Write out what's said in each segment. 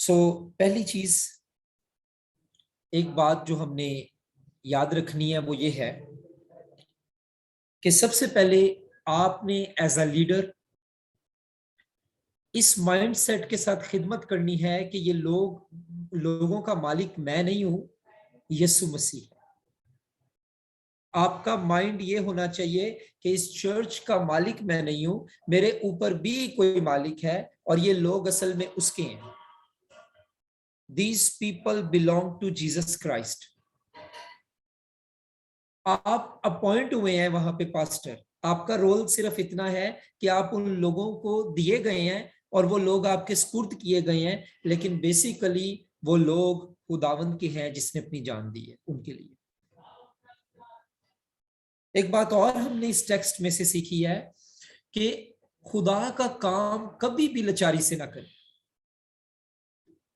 पहली चीज, एक बात जो हमने याद रखनी है वो ये है कि सबसे पहले आपने एज अ लीडर इस माइंडसेट के साथ खिदमत करनी है कि ये लोगों का मालिक मैं नहीं हूं, यीशु मसीह। आपका माइंड ये होना चाहिए कि इस चर्च का मालिक मैं नहीं हूं, मेरे ऊपर भी कोई मालिक है और ये लोग असल में उसके हैं। These people belong to Jesus Christ. आप अपॉइंट हुए हैं वहां पे पास्टर, आपका रोल सिर्फ इतना है कि आप उन लोगों को दिए गए हैं और वो लोग आपके सुपुर्द किए गए हैं, लेकिन बेसिकली वो लोग खुदावंद के हैं जिसने अपनी जान दी है उनके लिए। एक बात और हमने इस टेक्स्ट में से सीखी है कि खुदा का काम कभी भी लाचारी से ना करें।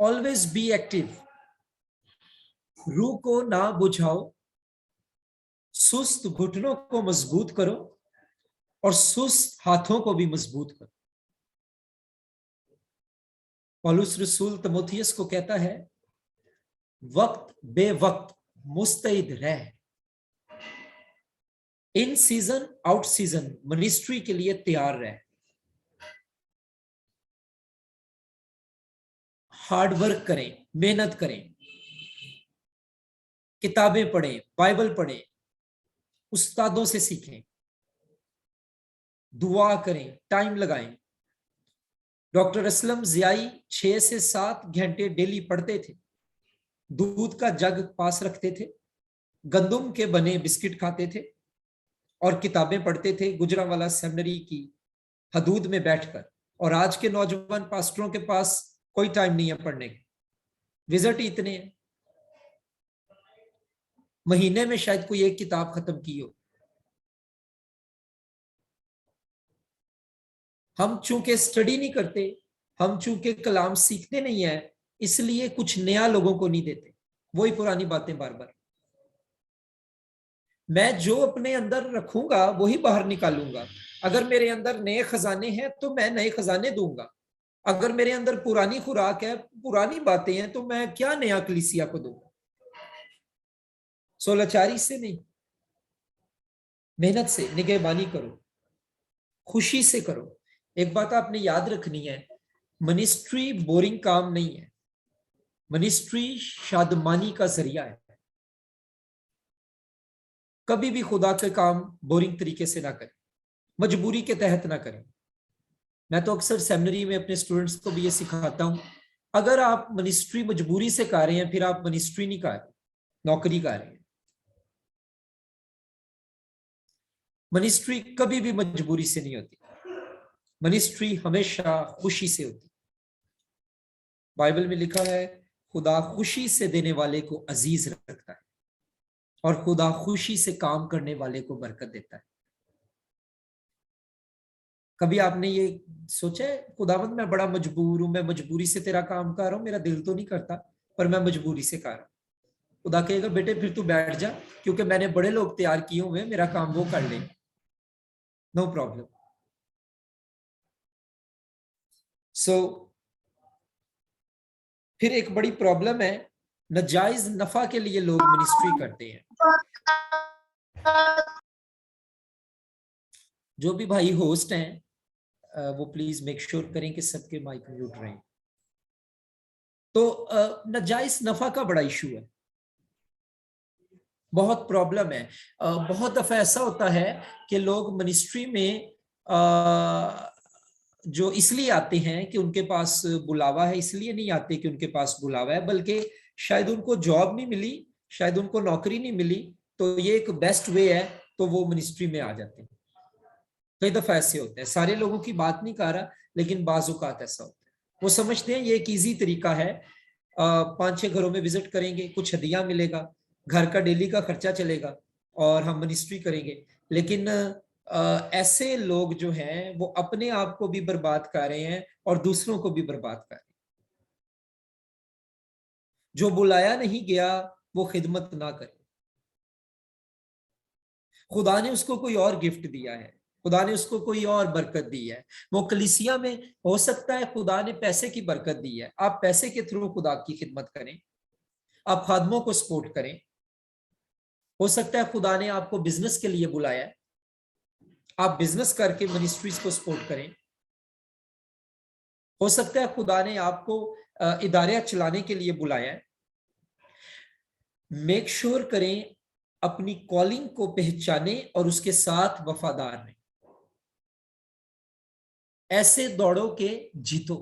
ऑलवेज बी एक्टिव, रूह को ना बुझाओ, सुस्त घुटनों को मजबूत करो और सुस्त हाथों को भी मजबूत करो। पौलुस रसूल तीमुथियुस को कहता है, वक्त बेवक्त मुस्तैद रह, इन सीजन आउट सीजन मिनिस्ट्री के लिए तैयार रह। हार्ड वर्क करें, मेहनत करें, किताबें पढ़ें, बाइबल पढ़ें, उस्तादों से सीखें, दुआ करें, टाइम लगाएं। डॉक्टर असलम जियाई 6 से 7 घंटे डेली पढ़ते थे, दूध का जग पास रखते थे, गंदुम के बने बिस्किट खाते थे और किताबें पढ़ते थे गुजरांवाला सेमिनरी की हदूद में बैठकर। और आज के नौजवान पास्टरों के पास कोई टाइम नहीं है पढ़ने के, विजिट ही इतने हैं, महीने में शायद कोई एक किताब खत्म की हो। हम चूंकि स्टडी नहीं करते, हम चूंकि कलाम सीखते नहीं है, इसलिए कुछ नया लोगों को नहीं देते, वही पुरानी बातें बार बार। मैं जो अपने अंदर रखूंगा वही बाहर निकालूंगा। अगर मेरे अंदर नए खजाने हैं तो मैं नए खजाने दूंगा, अगर मेरे अंदर पुरानी खुराक है, पुरानी बातें हैं, तो मैं क्या नया कलीसिया को दूंगा। सोलाचारी से नहीं, मेहनत से निगहबानी करो, खुशी से करो। एक बात आपने याद रखनी है, मिनिस्ट्री बोरिंग काम नहीं है, मिनिस्ट्री शादमानी का जरिया है। कभी भी खुदा के काम बोरिंग तरीके से ना करें, मजबूरी के तहत ना करें। मैं तो अक्सर सेमिनरी में अपने स्टूडेंट्स को भी ये सिखाता हूं, अगर आप मिनिस्ट्री मजबूरी से कर रहे हैं, फिर आप मिनिस्ट्री नहीं कर रहे, नौकरी कर रहे हैं। मिनिस्ट्री कभी भी मजबूरी से नहीं होती, मिनिस्ट्री हमेशा खुशी से होती। बाइबल में लिखा है, खुदा खुशी से देने वाले को अजीज रखता है और खुदा खुशी से काम करने वाले को बरकत देता है। कभी आपने ये सोचा है, खुदावंद मैं बड़ा मजबूर हूं, मैं मजबूरी से तेरा काम कर रहा हूं, मेरा दिल तो नहीं करता पर मैं मजबूरी से कर रहा हूं। खुदा कहेगा, बेटे फिर तू बैठ जा, क्योंकि मैंने बड़े लोग तैयार किए हुए, मेरा काम वो कर ले, नो प्रॉब्लम। सो फिर एक बड़ी प्रॉब्लम है, नाजायज नफा के लिए लोग मिनिस्ट्री करते हैं। जो भी भाई होस्ट हैं वो प्लीज मेक श्योर करें कि सबके माइक म्यूट रहें। तो नाजायज नफा का बड़ा इशू है, बहुत प्रॉब्लम है। बहुत दफा ऐसा होता है कि लोग मिनिस्ट्री में जो इसलिए आते हैं कि उनके पास बुलावा है, इसलिए नहीं आते कि उनके पास बुलावा है, बल्कि शायद उनको जॉब नहीं मिली, शायद उनको नौकरी नहीं मिली, तो ये एक बेस्ट वे है, तो वो मिनिस्ट्री में आ जाते हैं। कई दफा ऐसे होते हैं, सारे लोगों की बात नहीं कर रहा, लेकिन बाजुकात ऐसा होता है। वो समझते हैं ये एक ईजी तरीका है, 5-6 घरों में विजिट करेंगे, कुछ हदिया मिलेगा, घर का डेली का खर्चा चलेगा और हम मिनिस्ट्री करेंगे। लेकिन ऐसे लोग जो हैं वो अपने आप को भी बर्बाद कर रहे हैं और दूसरों को भी बर्बाद कर रहे हैं। जो बुलाया नहीं गया वो खिदमत ना करे, खुदा ने उसको कोई और गिफ्ट दिया है, खुदा ने उसको कोई और बरकत दी है। वो कलीसिया में हो सकता है खुदा ने पैसे की बरकत दी है, आप पैसे के थ्रू खुदा की खिदमत करें, आप खादमों को सपोर्ट करें। हो सकता है खुदा ने आपको बिजनेस के लिए बुलाया है, आप बिजनेस करके मिनिस्ट्रीज को सपोर्ट करें। हो सकता है खुदा ने आपको इदारे चलाने के लिए बुलाया है। मेक श्योर करें अपनी कॉलिंग को पहचाने और उसके साथ वफादार रहें। ऐसे दौड़ों के जीतो।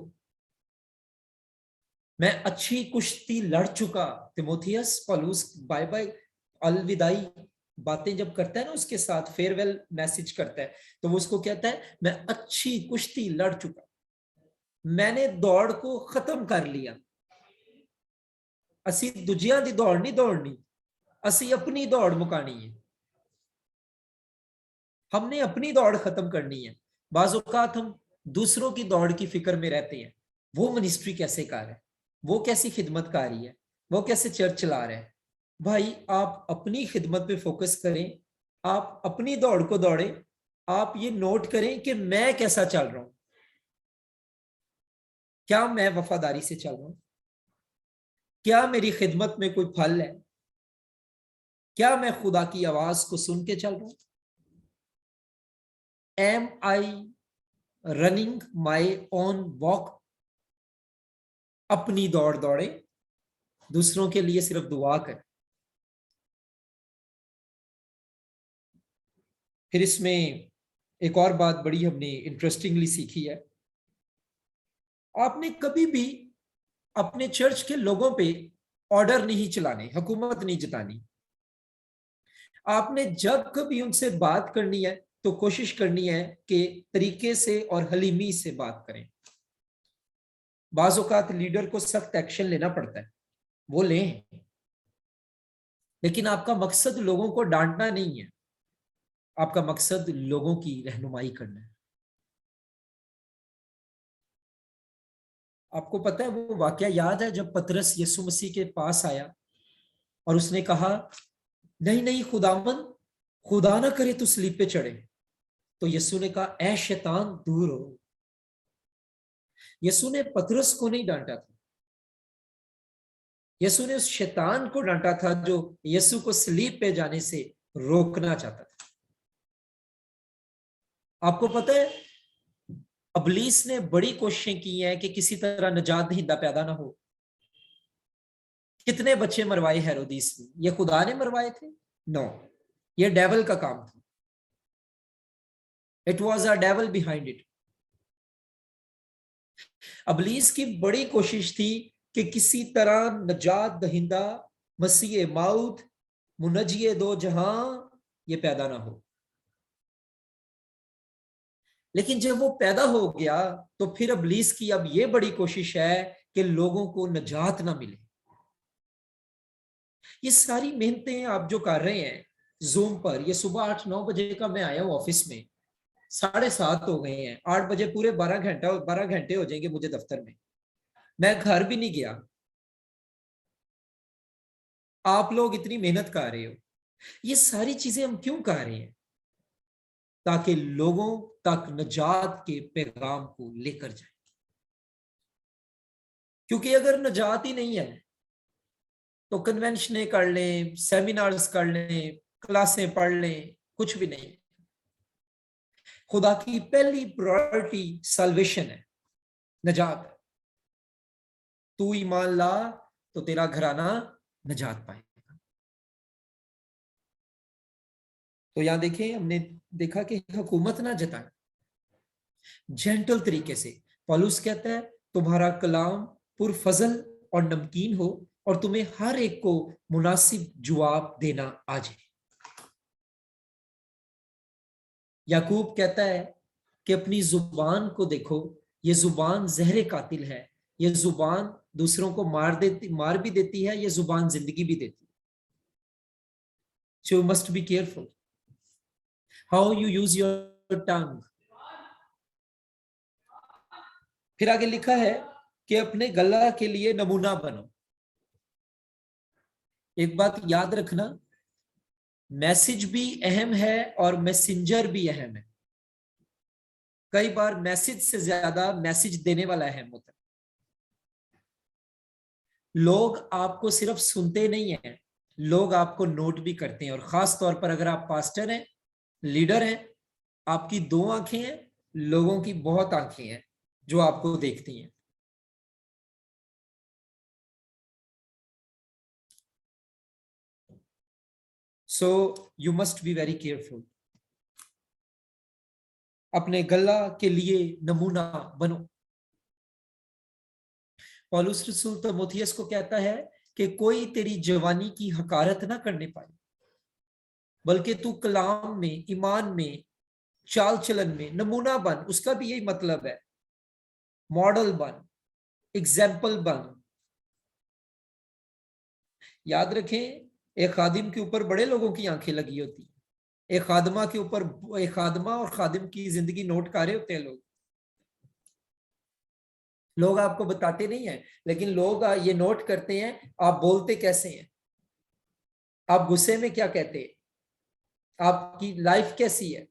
मैं अच्छी कुश्ती लड़ चुका, तिमोथियस पौलुस बाय बाय अलविदाई बातें जब करता है ना, उसके साथ फेयरवेल मैसेज करता है, तो वो उसको कहता है मैं अच्छी कुश्ती लड़ चुका, मैंने दौड़ को खत्म कर लिया। असी दूजियां दी दौड़ नहीं दौड़नी, असी अपनी दौड़ मुकानी है। हमने अपनी दौड़ खत्म करनी है। बाज़ औक़ात हम दूसरों की दौड़ की फिक्र में रहते हैं, वो मिनिस्ट्री कैसे कर रहा है, वो कैसी खिदमतकारी है, वो कैसे चर्च चला रहा है। भाई आप अपनी खिदमत पे फोकस करें, आप अपनी दौड़ को दौड़े। आप ये नोट करें कि मैं कैसा चल रहा हूं, क्या मैं वफादारी से चल रहा हूं, क्या मेरी खिदमत में कोई फल है, क्या मैं खुदा की आवाज को सुन के चल रहा हूं। Am I running my own walk. अपनी दौड़ दौड़े, दूसरों के लिए सिर्फ दुआ करें। फिर इसमें एक और बात बड़ी हमने इंटरेस्टिंगली सीखी है, आपने कभी भी अपने चर्च के लोगों पे ऑर्डर नहीं चलाने, हुकूमत नहीं जतानी। आपने जब कभी उनसे बात करनी है तो कोशिश करनी है कि तरीके से और हलीमी से बात करें। बाज़ औक़ात लीडर को सख्त एक्शन लेना पड़ता है, वो लें, लेकिन आपका मकसद लोगों को डांटना नहीं है, आपका मकसद लोगों की रहनुमाई करना है। आपको पता है वो वाकया याद है जब पतरस यीशु मसीह के पास आया और उसने कहा नहीं नहीं खुदावन, खुदा ना करे तू सलीब पे चढ़े। तो यीशु ने कहा ऐ शैतान दूर हो। यीशु ने पतरस को नहीं डांटा था, यीशु ने उस शैतान को डांटा था जो यीशु को सलीब पे जाने से रोकना चाहता था। आपको पता है अबलीस ने बड़ी कोशिशें की हैं कि किसी तरह नजात दहिंदा पैदा ना हो। कितने बच्चे मरवाए हेरोदिस ने, ये खुदा ने मरवाए थे? नो, ये डेविल का काम था। It was a devil behind it. अबलीस की बड़ी कोशिश थी कि किसी तरह नजात दहिंदा मसीह मौत मुनजिए दो जहां ये पैदा ना हो। लेकिन जब वो पैदा हो गया तो फिर अबलीस की अब ये बड़ी कोशिश है कि लोगों को नजात ना मिले। ये सारी मेहनतें आप जो कर रहे हैं जूम पर, ये सुबह 8-9 बजे का मैं आया हूं ऑफिस में, 7:30 हो गए हैं, 8 बजे पूरे 12 घंटे हो जाएंगे मुझे दफ्तर में। मैं घर भी नहीं गया। आप लोग इतनी मेहनत कर रहे हो, ये सारी चीजें हम क्यों कर रहे हैं? ताकि लोगों तक नजात के पैगाम को लेकर जाए। क्योंकि अगर नजात ही नहीं है तो कन्वेंशनें कर लें, सेमिनार्स कर लें, क्लासें पढ़ लें, कुछ भी नहीं। खुदा की पहली प्रायोरिटी सल्वेशन है, नजात है। तू ईमान ला तो तेरा घराना नजात पाएगा। तो यहां देखें, हमने देखा कि हुकूमत ना जताए, जेंटल तरीके से। पौलुस कहता है तुम्हारा कलाम पुरफजल और नमकीन हो और तुम्हें हर एक को मुनासिब जवाब देना आ जाए। याकूब कहता है कि अपनी जुबान को देखो, ये जुबान जहरे कातिल है, ये जुबान दूसरों को मार भी देती है, ये जुबान जिंदगी भी देती है। So you must be careful how you use your tongue. फिर आगे लिखा है कि अपने गला के लिए नमूना बनो। एक बात याद रखना, मैसेज भी अहम है और मैसेंजर भी अहम है। कई बार मैसेज से ज्यादा मैसेज देने वाला अहम होता है। लोग आपको सिर्फ सुनते नहीं हैं, लोग आपको नोट भी करते हैं। और खास तौर पर अगर आप पास्टर हैं, लीडर हैं, आपकी 2 आंखें हैं, लोगों की बहुत आंखें हैं जो आपको देखती हैं। So you must be very careful. अपने गल्ला के लिए नमूना बनो। पौलुस रसूल तीमुथियुस को कहता है कि कोई तेरी जवानी की हकारत ना करने पाए, बल्कि तू कलाम में, ईमान में, चाल चलन में नमूना बन। उसका भी यही मतलब है, मॉडल बन, एग्जाम्पल बन। याद रखें, एक खादिम के ऊपर बड़े लोगों की आंखें लगी होती है, एक खादमा के ऊपर, एक खादमा और खादिम की जिंदगी नोट कर रहे होते हैं लोग। लोग आपको बताते नहीं है, लेकिन लोग ये नोट करते हैं आप बोलते कैसे हैं, आप गुस्से में क्या कहते हैं, आपकी लाइफ कैसी है।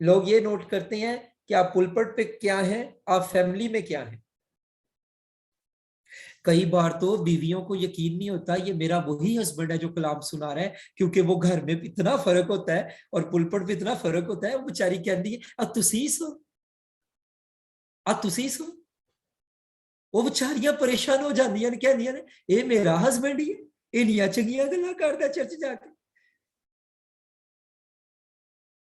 लोग ये नोट करते हैं कि आप पुलपट पे क्या है, आप फैमिली में क्या है। कई बार तो बीवियों को यकीन नहीं होता ये मेरा वही हस्बैंड है जो कलाम सुना रहा है, क्योंकि वो घर में भी इतना फर्क होता है और पुलपट भी इतना फर्क होता है। वो बेचारी कहती है आ तुसी सो, आ तुसी सो। वो बेचारियां परेशान हो जांदियां ने, कहंदियां ने ये मेरा हस्बैंड ही है, इनियां चंगियां गल्लां करदा चर्च जाके।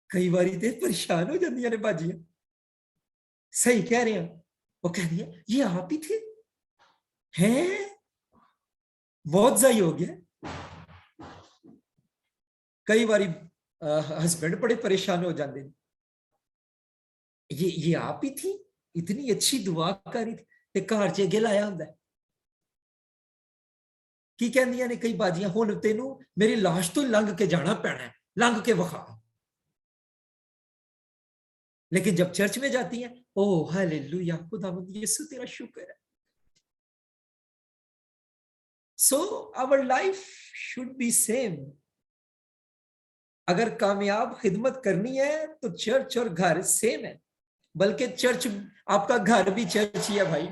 कई बारी ते परेशान हो जांदियां ने बाजियां, सही कह रहे हैं। वो कहती है ये आप ही थे, हैं बहुत सही हो गया। कई बारी हस्बैंड बड़े परेशान हो जाते हैं, ये आप ही थी, इतनी अच्छी दुआ करी थी ते घर च अगे लाया हुंदा है। की कहंदियां ने कई बाजियां, हुण तेनू मेरी लाश तो लंघ के जाना पैना है, लंघ के वखा। लेकिन जब चर्च में जाती हैं, ओ हालेलुया, खुदावंद यीशु तेरा शुक्र है। So our life should be same. अगर कामयाब खिदमत करनी है तो चर्च और घर सेम है, बल्कि चर्च, आपका घर भी चर्च ही है भाई।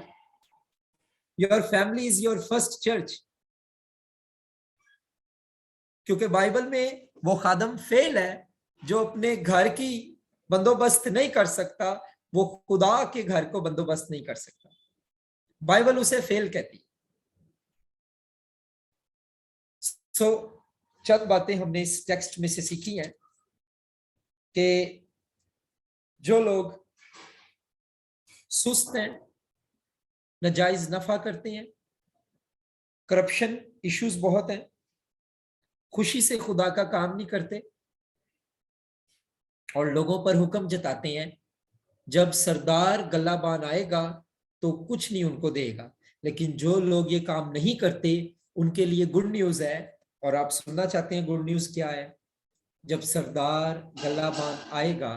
Your family is your first church. क्योंकि बाइबल में वो खादम फेल है जो अपने घर की बंदोबस्त नहीं कर सकता, वो खुदा के घर को बंदोबस्त नहीं कर सकता। बाइबल उसे फेल कहती है। सो चंद बातें हमने इस टेक्स्ट में से सीखी हैं कि जो लोग सुस्त हैं, नाजायज नफा करते हैं, करप्शन इश्यूज बहुत हैं, खुशी से खुदा का काम नहीं करते और लोगों पर हुक्म जताते हैं, जब सरदार गल्लाबान आएगा तो कुछ नहीं उनको देगा। लेकिन जो लोग ये काम नहीं करते उनके लिए गुड न्यूज है। और आप सुनना चाहते हैं गुड न्यूज क्या है? जब सरदार गल्लाबान आएगा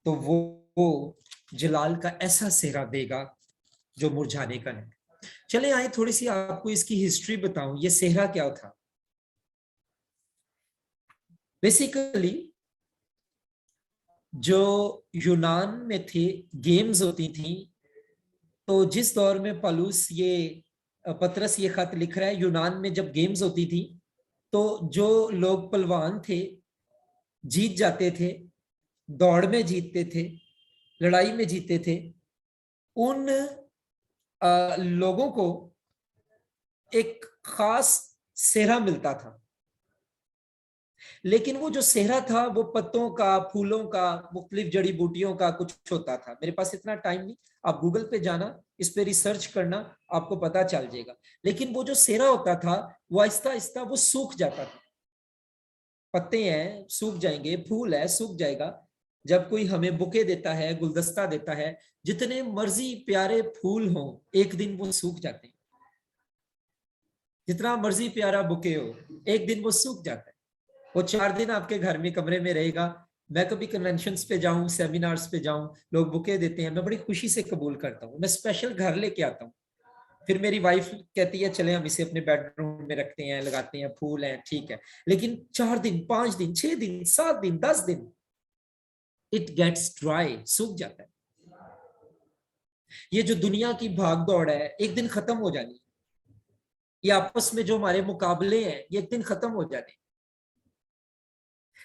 तो वो जलाल का ऐसा सेहरा देगा जो मुरझाने का नहीं। चले आए थोड़ी सी आपको इसकी हिस्ट्री बताऊं, ये सेहरा क्या था। बेसिकली जो यूनान में थे, गेम्स होती थी। तो जिस दौर में पलूस ये पतरस ये खत लिख रहा है, यूनान में जब गेम्स होती थी तो जो लोग पहलवान थे जीत जाते थे, दौड़ में जीतते थे, लड़ाई में जीतते थे, उन लोगों को एक खास सेहरा मिलता था। लेकिन वो जो सेहरा था वो पत्तों का, फूलों का, मुख्तलिफ जड़ी बूटियों का कुछ होता था। मेरे पास इतना टाइम नहीं, आप गूगल पे जाना, इस पे रिसर्च करना, आपको पता चल जाएगा। लेकिन वो जो सेहरा होता था वो आहिस्ता आहिस्ता वो सूख जाता था। पत्ते हैं सूख जाएंगे, फूल है सूख जाएगा। जब कोई हमें बुके देता है, गुलदस्ता देता है, जितने मर्जी प्यारे फूल हों एक दिन वो सूख जाते हैं। जितना मर्जी प्यारा बुके हो एक दिन वो सूख जाता है। वो 4 दिन आपके घर में कमरे में रहेगा। मैं कभी कन्वेंशंस पे जाऊं, सेमिनार्स पे जाऊं, लोग बुके देते हैं, मैं बड़ी खुशी से कबूल करता हूं। मैं स्पेशल घर लेके आता हूं। फिर मेरी वाइफ कहती है चले हम इसे अपने बेडरूम में रखते हैं, लगाते हैं, फूल हैं, ठीक है। लेकिन 4 दिन, 5 दिन, 6 दिन, 7 दिन, 10 दिन इट गेट्स ड्राई, सूख जाता है। ये जो दुनिया की भाग दौड़ है एक दिन खत्म हो जानी है। ये आपस में जो हमारे मुकाबले हैं ये एक दिन खत्म हो जाने।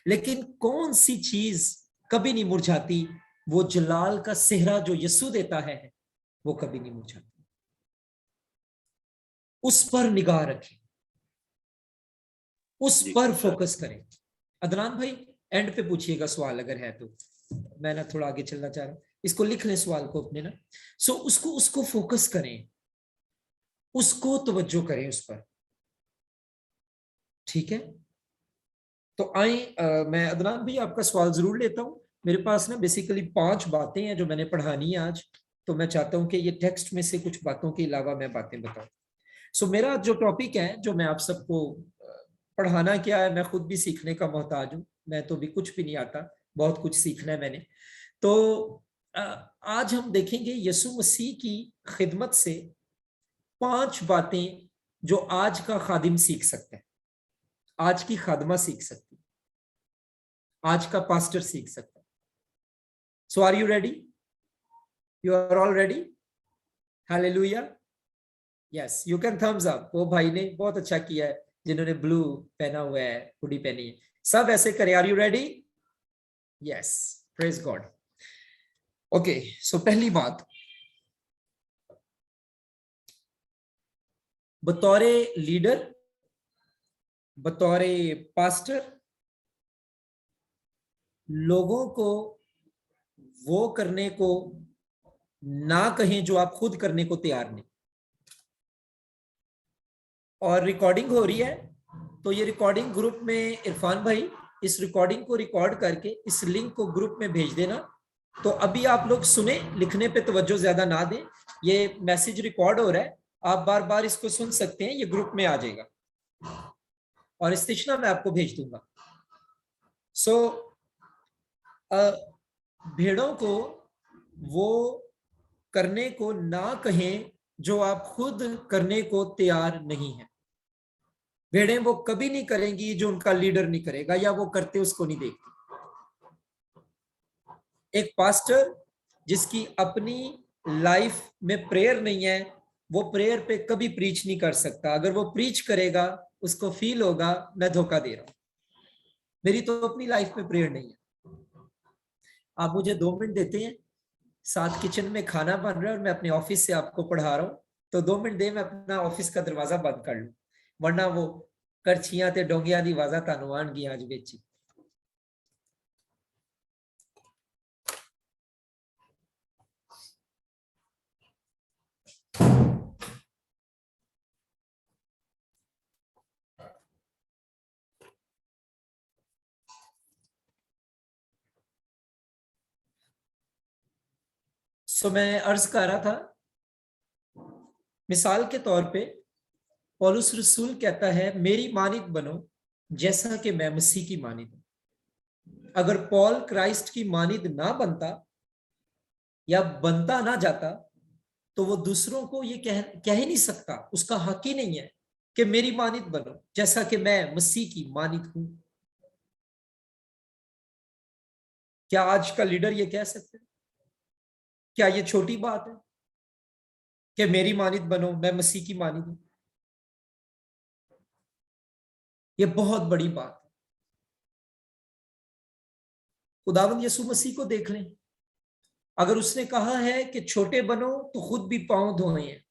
लेकिन कौन सी चीज कभी नहीं मुरझाती? वो जलाल का सेहरा जो यीशु देता है वो कभी नहीं मुरझाती। उस पर निगाह रखें, उस पर फोकस करें। अदनान भाई एंड पे पूछिएगा सवाल अगर है तो। मैं ना थोड़ा आगे चलना चाह रहा हूं, इसको लिख लें सवाल को अपने ना। सो उसको उसको फोकस करें, उसको तवज्जो करें उस पर। ठीक है, तो आए मैं अदनान भाई आपका सवाल जरूर लेता हूं। मेरे पास ना बेसिकली 5 बातें हैं जो मैंने पढ़ानी है आज। तो मैं चाहता हूं कि ये टेक्स्ट में से कुछ बातों के अलावा मैं बातें बताऊं। सो मेरा जो टॉपिक है जो मैं आप सबको पढ़ाना क्या है, मैं खुद भी सीखने का मोहताज हूँ। मैं तो भी कुछ भी नहीं आता, बहुत कुछ सीखना है मैंने। तो आज हम देखेंगे यीशु मसीह की खिदमत से 5 बातें जो आज का खादिम सीख सकता है, आज की खादमा सीख सकती है, आज का पास्टर सीख सकता है। So are you ready? You are all ready? Hallelujah. Yes, you can thumbs up. वो भाई ने बहुत अच्छा किया है जिन्होंने ब्लू पहना हुआ है, हुडी पहनी है। सब ऐसे करें। Are you ready? Yes, praise God. Okay, so पहली बात, बतौरे लीडर, बतौरे पास्टर, लोगों को वो करने को ना कहें जो आप खुद करने को तैयार नहीं। और रिकॉर्डिंग हो रही है, तो ये रिकॉर्डिंग ग्रुप में इरफान भाई इस रिकॉर्डिंग को रिकॉर्ड करके इस लिंक को ग्रुप में भेज देना। तो अभी आप लोग सुने, लिखने पे तवज्जो ज्यादा ना दें। ये मैसेज रिकॉर्ड हो रहा है, आप बार बार इसको सुन सकते हैं, ये ग्रुप में आ जाएगा और इस्तिशना मैं आपको भेज दूंगा। सो भेड़ों को वो करने को ना कहें जो आप खुद करने को तैयार नहीं है। भेड़ें वो कभी नहीं करेंगी जो उनका लीडर नहीं करेगा, या वो करते उसको नहीं देखती। एक पास्टर जिसकी अपनी लाइफ में प्रेयर नहीं है, वो प्रेयर पे कभी प्रीच नहीं कर सकता। अगर वो प्रीच करेगा उसको फील होगा मैं धोखा दे रहा हूं, मेरी तो अपनी लाइफ में प्रेयर नहीं है। आप मुझे 2 मिनट देते हैं, साथ किचन में खाना बन रहा है और मैं अपने ऑफिस से आपको पढ़ा रहा हूं, तो 2 मिनट दे मैं अपना ऑफिस का दरवाजा बंद कर लूं, वरना वो करछियां ते डोंगियां दी आवाज़ां ਤੁਹਾਨੂੰ ਆਣਗੀਆਂ ਅੱਜ ਵਿੱਚ। सो मैं अर्ज कर रहा था, मिसाल के तौर पे पौलुस रसूल कहता है मेरी मानित बनो जैसा कि मैं मसीह की मानित हूं। अगर पॉल क्राइस्ट की मानित ना बनता या बनता ना जाता तो वो दूसरों को ये कह ही नहीं सकता, उसका हक ही नहीं है कि मेरी मानित बनो जैसा कि मैं मसीह की मानित हूं। क्या आज का लीडर ये कह सकते हैं? क्या ये छोटी बात है कि मेरी मानित बनो, मैं मसीह की मानित हूं? ये बहुत बड़ी बात है। खुदावंद यीशु मसीह को देख लें, अगर उसने कहा है कि छोटे बनो तो खुद भी पांव धोए हैं।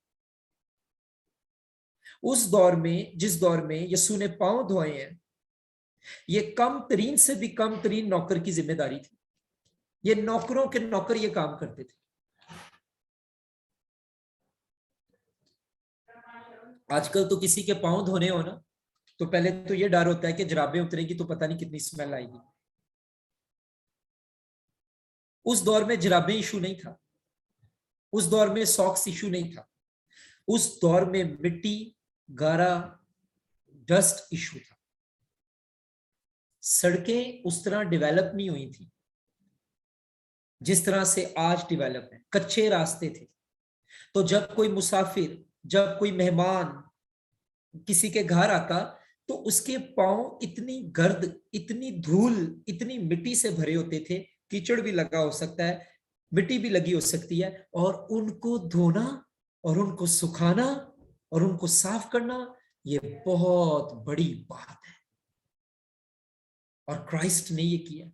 उस दौर में, जिस दौर में यीशु ने पांव धोए हैं, ये कम तरीन से भी कम तरीन नौकर की जिम्मेदारी थी। ये नौकरों के नौकर ये काम करते थे। आजकल तो किसी के पांव धोने हो ना, तो पहले तो ये डर होता है कि जराबें उतरेंगी तो पता नहीं कितनी स्मेल आएगी। उस दौर में जराबें इशू नहीं था, उस दौर में सॉक्स इशू नहीं था, उस दौर में मिट्टी, गारा, डस्ट इशू था। सड़कें उस तरह डेवलप नहीं हुई थी जिस तरह से आज डेवलप है, कच्चे रास्ते थे। तो जब कोई मुसाफिर, जब कोई मेहमान किसी के घर आता तो उसके पांव इतनी गर्द, इतनी धूल, इतनी मिट्टी से भरे होते थे कीचड़ भी लगा हो सकता है, मिट्टी भी लगी हो सकती है, और उनको धोना और उनको सुखाना और उनको साफ करना, ये बहुत बड़ी बात है। और क्राइस्ट ने ये किया।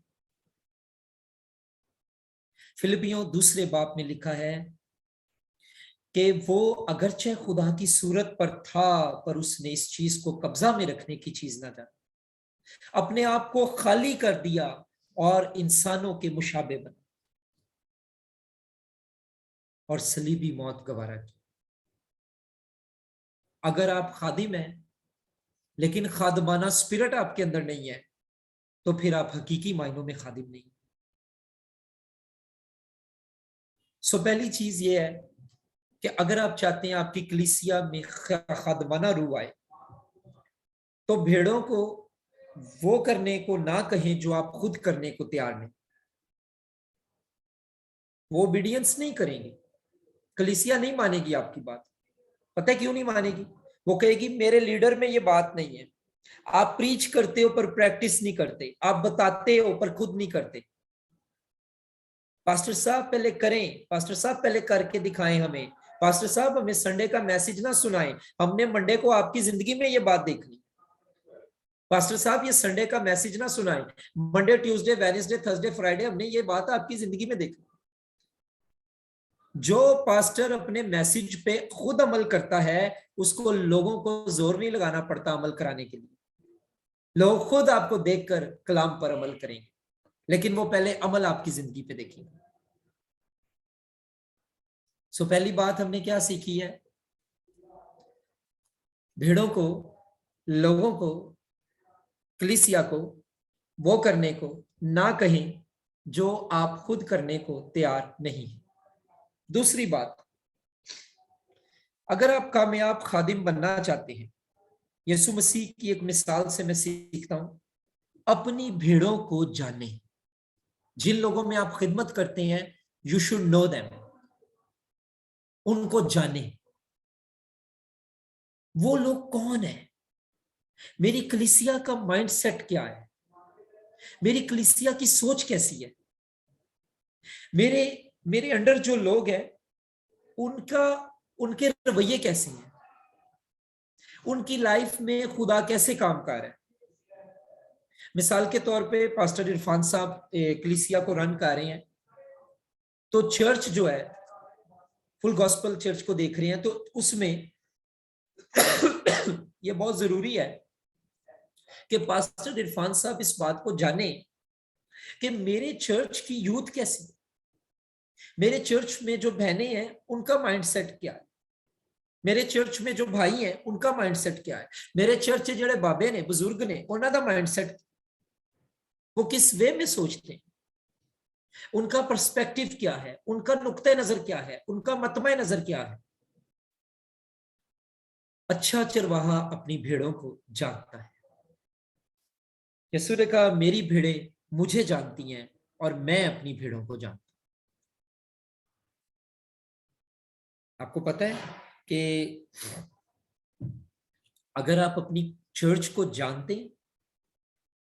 फिलिपियों दूसरे बाब में लिखा है कि वो अगरचे खुदा की सूरत पर था, पर उसने इस चीज को कब्जा में रखने की चीज ना जाना, अपने आप को खाली कर दिया और इंसानों के मुशाबे बना और सलीबी मौत गवारा की। अगर आप खादिम हैं लेकिन खादमाना स्पिरिट आपके अंदर नहीं है, तो फिर आप हकीकी मायनों में खादिम नहीं। सो पहली चीज ये है कि अगर आप चाहते हैं आपकी कलीसिया में खादमाना रूह आए, तो भेड़ों को वो करने को ना कहें जो आप खुद करने को तैयार नहीं। वो ओबीडियंस नहीं करेंगे, कलीसिया नहीं मानेगी आपकी बात। पता है क्यों नहीं मानेगी? वो कहेगी मेरे लीडर में ये बात नहीं है। आप प्रीच करते हो पर प्रैक्टिस नहीं करते, आप बताते हो पर खुद नहीं करते। पास्टर साहब पहले करें, पास्टर साहब पहले करके दिखाएं हमें, पास्टर साहब हमें संडे का मैसेज ना सुनाएं, हमने मंडे को आपकी जिंदगी में ये बात देखनी। पास्टर साहब ये संडे का मैसेज ना सुनाएं, Monday Tuesday Wednesday Thursday Friday हमने ये बात आपकी जिंदगी में देखनी। जो पास्टर अपने मैसेज पे खुद अमल करता है, उसको लोगों को जोर नहीं लगाना पड़ता अमल कराने के लिए। लोग खुद आपको देखकर कलाम पर अमल करेंगे, लेकिन वो पहले अमल आपकी जिंदगी पे देखेंगे। सो पहली बात हमने क्या सीखी है? भेड़ों को, लोगों को, कलीसिया को वो करने को ना कहें जो आप खुद करने को तैयार नहीं है। दूसरी बात, अगर आप कामयाब खादिम बनना चाहते हैं, यीशु मसीह की एक मिसाल से मैं सीखता हूं, अपनी भेड़ों को जाने। जिन लोगों में आप खिदमत करते हैं, यू शुड नो देम, उनको जाने। वो लोग कौन है? मेरी कलीसिया का माइंडसेट क्या है? मेरी कलीसिया की सोच कैसी है? मेरे मेरे अंडर जो लोग हैं, उनका उनके रवैये कैसे हैं? उनकी लाइफ में खुदा कैसे काम कर रहा है? मिसाल के तौर पे पास्टर इरफान साहब कलीसिया को रन कर रहे हैं, तो चर्च जो है फुल गॉस्पल चर्च को देख रहे हैं, तो उसमें ये बहुत जरूरी है कि पास्टर इरफान साहब इस बात को जाने कि मेरे चर्च की यूथ कैसी, मेरे चर्च में जो बहनें हैं उनका माइंडसेट क्या है, मेरे चर्च में जो भाई हैं उनका माइंडसेट क्या है, मेरे चर्च जेडे बाबे ने बुजुर्ग ने उन्हों का माइंडसेट, वो किस वे में सोचते हैं, उनका पर्सपेक्टिव क्या है, उनका नुक्ते नजर क्या है, उनका मतमा नजर क्या है। अच्छा चरवाहा अपनी भेड़ों को जानता है। यीशु ने कहा मेरी भेड़ें मुझे जानती हैं और मैं अपनी भेड़ों को जानता हूं। आपको पता है कि अगर आप अपनी चर्च को जानते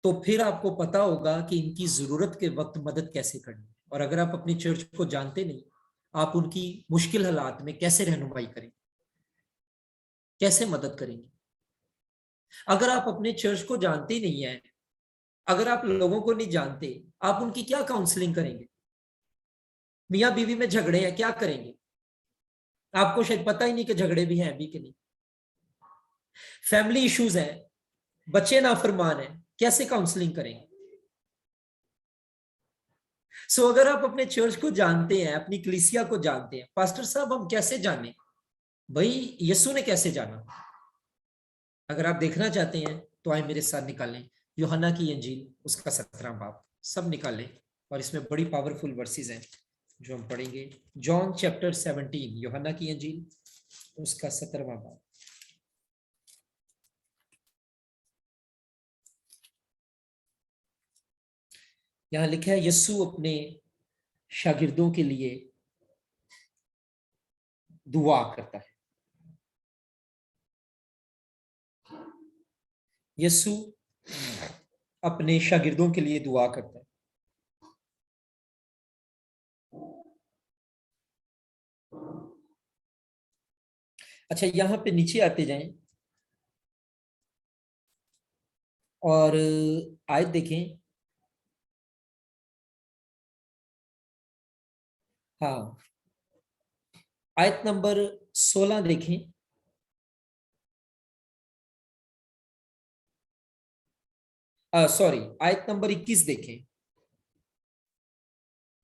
तो फिर आपको पता होगा कि इनकी जरूरत के वक्त मदद कैसे करनी है। और अगर आप अपनी चर्च को जानते नहीं, आप उनकी मुश्किल हालात में कैसे रहनुमाई करेंगे, कैसे मदद करेंगे? अगर आप अपने चर्च को जानते ही नहीं है, अगर आप लोगों को नहीं जानते, आप उनकी क्या काउंसलिंग करेंगे? मियाँ बीवी में झगड़े हैं, क्या करेंगे? आपको शायद पता ही नहीं कि झगड़े भी हैं अभी के नहीं। फैमिली इश्यूज हैं, बच्चे नाफरमान हैं, कैसे काउंसलिंग करेंगे? अगर आप अपने चर्च को जानते हैं, अपनी कलीसिया को जानते हैं, पास्टर साहब हम कैसे जाने? भाई यीशु ने कैसे जाना? अगर आप देखना चाहते हैं तो आए मेरे साथ निकालें यूहन्ना की इंजील, उसका 17वां बाब, सब निकालें। और इसमें बड़ी पावरफुल वर्सेस हैं जो हम पढ़ेंगे। जॉन चैप्टर 17, यूहन्ना की इंजील, उसका 17वां बाब। यहां लिखा है यीशु अपने शागिर्दों के लिए दुआ करता है। यीशु अपने शागिर्दों के लिए दुआ करता है। अच्छा, यहाँ पे नीचे आते जाएं और आयत देखें। हाँ, आयत नंबर 16 देखें। सॉरी, आयत नंबर 21 देखें।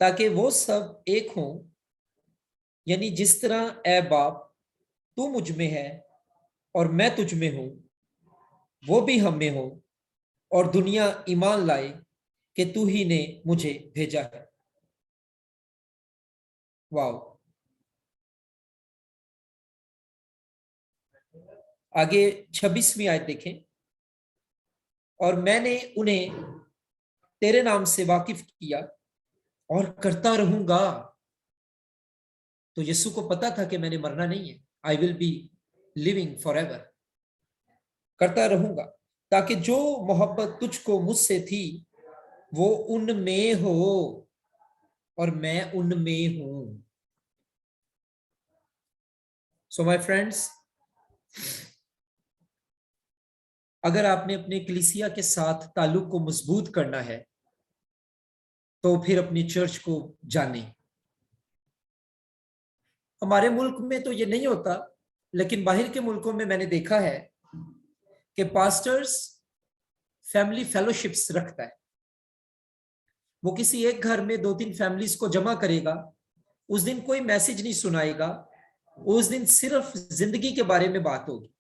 ताकि वो सब एक हों, यानी जिस तरह ए बाप तू मुझ में है और मैं तुझ में हूं, वो भी हम में हो, और दुनिया ईमान लाए कि तू ही ने मुझे भेजा है। वाह। आगे 26वीं आयत देखें। और मैंने उन्हें तेरे नाम से वाकिफ किया और करता रहूंगा। तो यीशु को पता था कि मैंने मरना नहीं है, I will be living for ever, करता रहूंगा, ताकि जो मोहब्बत तुझको मुझसे थी वो उनमें हो और मैं उनमें हूं। सो माय फ्रेंड्स, अगर आपने अपने कलीसिया के साथ ताल्लुक को मजबूत करना है तो फिर अपनी चर्च को जाने। हमारे मुल्क में तो ये नहीं होता, लेकिन बाहर के मुल्कों में मैंने देखा है कि पास्टर्स फैमिली फेलोशिप्स रखता है। वो किसी एक घर में 2-3 फैमिलीज को जमा करेगा, उस दिन कोई मैसेज नहीं सुनाएगा, उस दिन सिर्फ जिंदगी के बारे में बात होगी।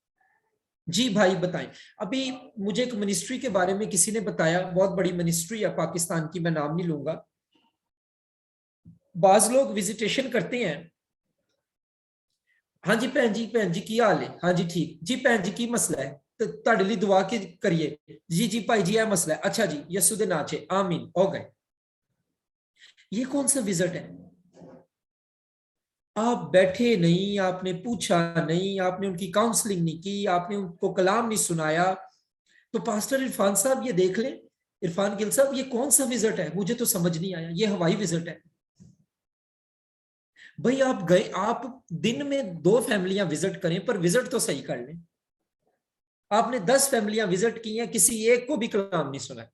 जी भाई बताएं। अभी मुझे एक मिनिस्ट्री के बारे में किसी ने बताया, बहुत बड़ी मिनिस्ट्री है पाकिस्तान की, मैं नाम नहीं लूंगा। बाज लोग विजिटेशन करते हैं। हाँ जी भैन जी की हाल है? हाँ जी ठीक जी। भैन जी की मसला है? तो ਤੁਹਾਡੇ ਲਈ दुआ की करिए। जी जी भाई जी, यह मसला है। अच्छा जी, यसु दे नाम से आमीन, हो गए। ये कौन सा विजिट है? आप बैठे नहीं, आपने पूछा नहीं, आपने उनकी काउंसलिंग नहीं की, आपने उनको कलाम नहीं सुनाया। तो पास्टर इरफान साहब ये देख लें, इरफान गिल साहब, ये कौन सा विजिट है? मुझे तो समझ नहीं आया, ये हवाई विजिट है। भाई आप गए, आप दिन में 2 फैमिलियां विजिट करें, पर विजिट तो सही कर लें। आपने 10 फैमिलियां विजिट की हैं, किसी एक को भी कलाम नहीं सुना।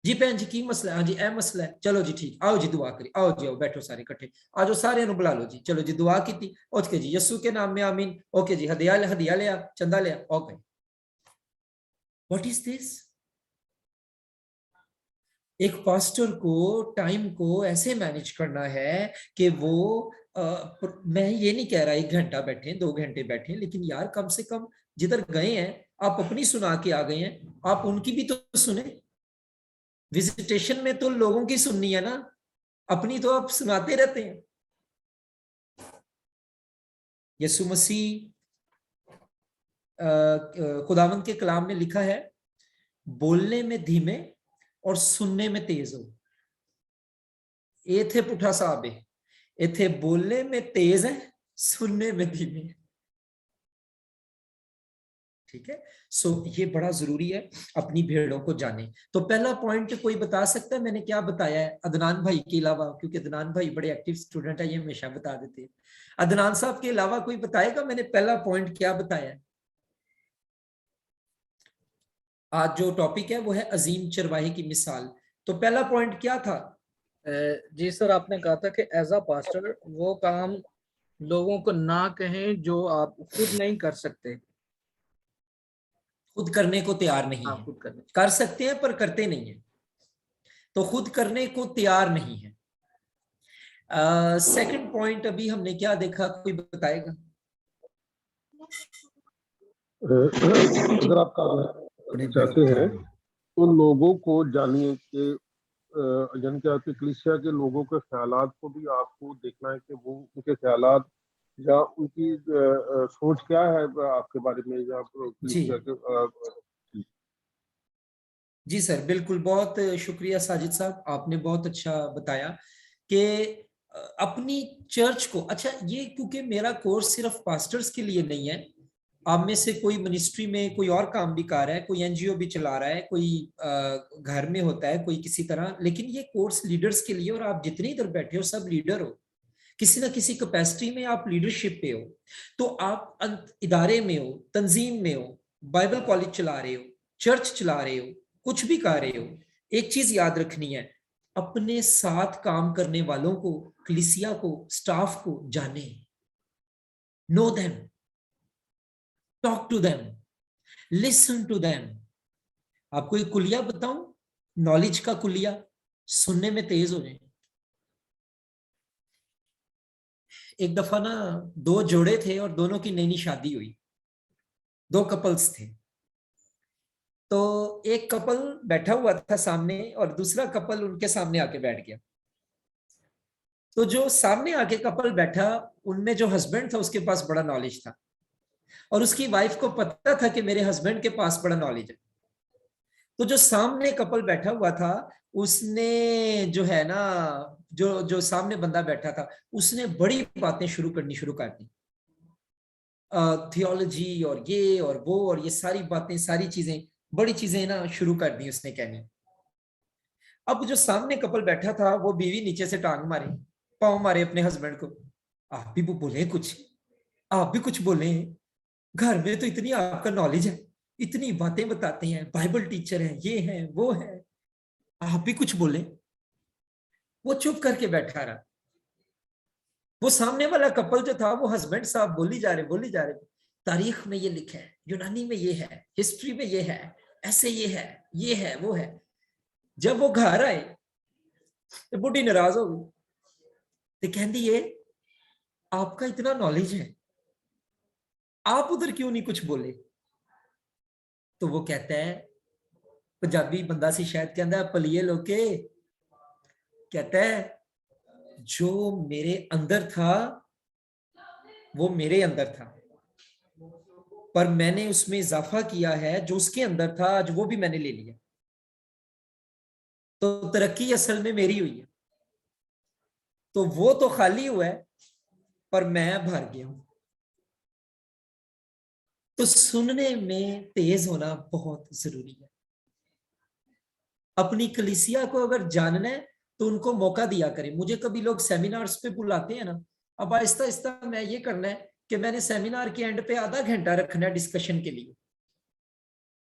जी भैन जी की मसला है? हाँ जी ए मसला है। चलो जी ठीक, आओ जी दुआ करी, आओ जी, आओ बैठो सारे इकट्ठे, आ जाओ, सारे बुला लो जी। चलो जी दुआ की थी, ओके जी, यस्सु के नाम में आमीन। ओके जी, हदिया हदिया लिया, चंदा लिया, ओके। What is this? एक पास्टर को टाइम को ऐसे मैनेज करना है कि वो मैं ये नहीं कह रहा 1 घंटा बैठे, 2 घंटे बैठे, लेकिन यार कम से कम जिधर गए हैं आप अपनी सुना के आ गए हैं, आप उनकी भी तो सुने। विजिटेशन में तो लोगों की सुननी है ना, अपनी तो आप सुनाते रहते हैं। यसु मसीह खुदावंद के कलाम में लिखा है, बोलने में धीमे और सुनने में तेज हो। ये थे पुठा साहब है, ये थे बोलने में तेज है, सुनने में धीमे है। ठीक है। सो ये बड़ा जरूरी है, अपनी भेड़ों को जाने। तो पहला पॉइंट कोई बता सकता है मैंने क्या बताया है, अदनान भाई के अलावा? क्योंकि अदनान भाई बड़े एक्टिव स्टूडेंट है, ये हमेशा बता देते हैं। अदनान साहब के अलावा कोई बताएगा मैंने पहला पॉइंट क्या बताया है? आज जो टॉपिक है वो है अजीम चरवाहे की मिसाल। तो पहला पॉइंट क्या था? जी सर, आपने कहा था कि एज अ पास्टर वो काम लोगों को ना कहें जो आप खुद नहीं कर सकते। खुद करने को तैयार नहीं आप है। खुद करने। कर सकते हैं पर करते नहीं है, तो खुद करने को तैयार नहीं है। सेकंड पॉइंट अभी हमने क्या देखा, कोई बताएगा? अगर आप चाहते हैं तो लोगों को जानिए कि यानी कि आपके कलीसिया के लोगों के ख्यालात को भी आपको देखना है कि वो उनके ख्यालात या उनकी सोच क्या है आपके बारे में, या कलीसिया के जी सर, बिल्कुल, बहुत शुक्रिया साजिद साहब, आपने बहुत अच्छा बताया कि अपनी चर्च को। अच्छा, ये क्योंकि मेरा कोर्स सिर्फ पास्टर्स के लिए नहीं है, आप में से कोई मिनिस्ट्री में कोई और काम भी कर रहा है, कोई एनजीओ भी चला रहा है, कोई घर में होता है, कोई किसी तरह, लेकिन ये कोर्स लीडर्स के लिए, और आप जितने इधर बैठे हो सब लीडर हो। किसी ना किसी कैपेसिटी में आप लीडरशिप पे हो, तो आप इदारे में हो, तंजीम में हो, बाइबल कॉलेज चला रहे हो, चर्च चला रहे हो, कुछ भी कर रहे हो, एक चीज याद रखनी है, अपने साथ काम करने वालों को, कलीसिया को, स्टाफ को जाने, know them, talk to them, listen to them. आपको एक कुलिया बताऊं, नॉलेज का कुलिया, सुनने में तेज हो जाए। एक दफा ना दो जोड़े थे और दोनों की नई नई शादी हुई, दो कपल्स थे। तो एक कपल बैठा हुआ था सामने और दूसरा कपल उनके सामने आके बैठ गया। तो जो सामने आके कपल बैठा, उनमें जो हस्बैंड था उसके पास बड़ा नॉलेज था और उसकी वाइफ को पता था कि मेरे हस्बैंड के पास बड़ा नॉलेज है। तो जो सामने कपल बैठा हुआ था, उसने जो है ना, जो जो सामने बंदा बैठा था, उसने बड़ी बातें शुरू कर दी, थियोलॉजी और ये और वो और ये सारी बातें, सारी चीजें, बड़ी चीजें ना शुरू कर दी उसने कहनी। अब जो सामने कपल बैठा था, वो बीवी नीचे से टांग मारे, पांव मारे अपने हस्बैंड को, आप भी वो बोले कुछ, आप भी कुछ बोले, घर में तो इतनी आपका नॉलेज है, इतनी बातें बताते हैं, बाइबल टीचर है, ये है वो है, आप भी कुछ बोले। वो चुप करके बैठा रहा। वो सामने वाला कपल जो था, वो हस्बैंड साहब बोली जा रहे, तारीख में ये लिखा है, यूनानी में ये है, हिस्ट्री में ये है, ऐसे ये है वो है। जब वो घर आए तो बुढ़ी नाराज हो गई, तो कहती है आपका इतना नॉलेज है, आप उधर क्यों नहीं कुछ बोले। तो वो कहता है, पंजाबी बंदा सी शायद, कहता पलिए लोके, कहता है जो मेरे अंदर था वो मेरे अंदर था, पर मैंने उसमें इजाफा किया है, जो उसके अंदर था आज वो भी मैंने ले लिया, तो तरक्की असल में मेरी हुई है। तो वो तो खाली हुआ है पर मैं भर गया हूं। तो सुनने में तेज होना बहुत जरूरी है। अपनी कलीसिया को अगर जानना है तो उनको मौका दिया करें। मुझे कभी लोग सेमिनार्स पे बुलाते हैं ना, अब आहिस्ता आहिस्ता मैं ये करना है कि मैंने सेमिनार के एंड पे आधा घंटा रखना है डिस्कशन के लिए।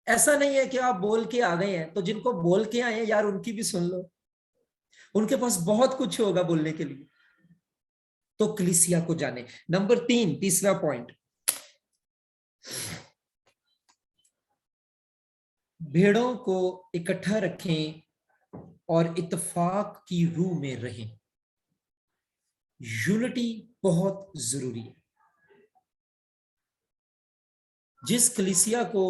ऐसा नहीं है कि आप बोल के आ गए हैं, तो जिनको बोल के आए हैं यार उनकी भी सुन लो, उनके पास बहुत कुछ होगा बोलने के लिए। तो कलीसिया को जाने। नंबर 3, तीसरा पॉइंट, भेड़ों को इकट्ठा रखें और इत्तेफाक की रूह में रहें। यूनिटी बहुत जरूरी है। जिस कलीसिया को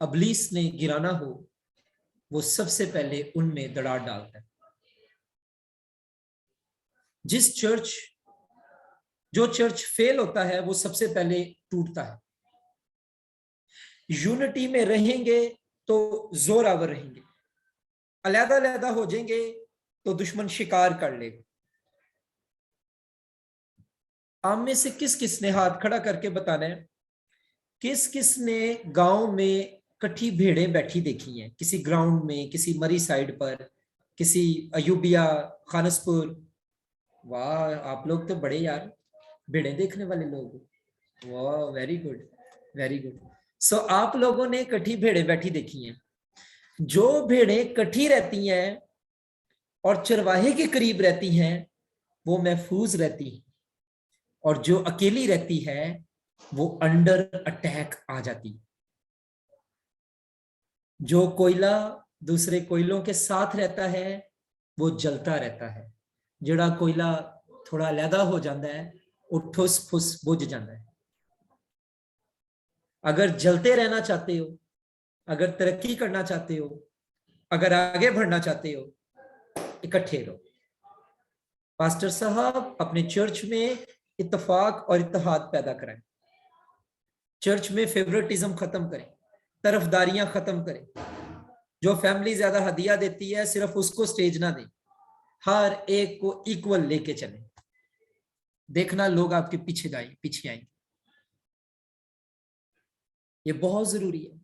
अबलीस ने गिराना हो, वो सबसे पहले उनमें दरार डालता है। जो चर्च फेल होता है वो सबसे पहले टूटता है। यूनिटी में रहेंगे तो जोरावर रहेंगे, अलहदा अलहदा हो जाएंगे तो दुश्मन शिकार कर लेगा। आप में से किस किस ने हाथ खड़ा करके बताना है, किस किस ने गांव में कट्ठी भेड़ें बैठी देखी हैं, किसी ग्राउंड में, किसी मरी साइड पर, किसी अयूबिया, खानसपुर। वाह, आप लोग तो बड़े यार भेड़े देखने वाले लोग। वाह, वेरी गुड, वेरी गुड। सो आप लोगों ने कट्ठी भेड़ें बैठी देखी हैं। जो भेड़ें कट्ठी रहती हैं और चरवाहे के करीब रहती हैं वो महफूज रहती हैं, और जो अकेली रहती है वो अंडर अटैक आ जाती है। जो कोयला दूसरे कोयलों के साथ रहता है वो जलता रहता है, जेड़ा कोयला थोड़ा अलहदा हो जाता है वो ठुस फुस बुझ जाता है। अगर जलते रहना चाहते हो, अगर तरक्की करना चाहते हो, अगर आगे बढ़ना चाहते हो, इकट्ठे रहो। पास्टर साहब अपने चर्च में इत्तेफाक और इत्तेहाद पैदा कराएं। चर्च में फेवरेटिज्म खत्म करें, तरफदारियां खत्म करें। जो फैमिली ज्यादा हदिया देती है सिर्फ उसको स्टेज ना दें, हर एक को इक्वल लेके चलें। देखना लोग आपके पीछे आएंगे। ये बहुत जरूरी है।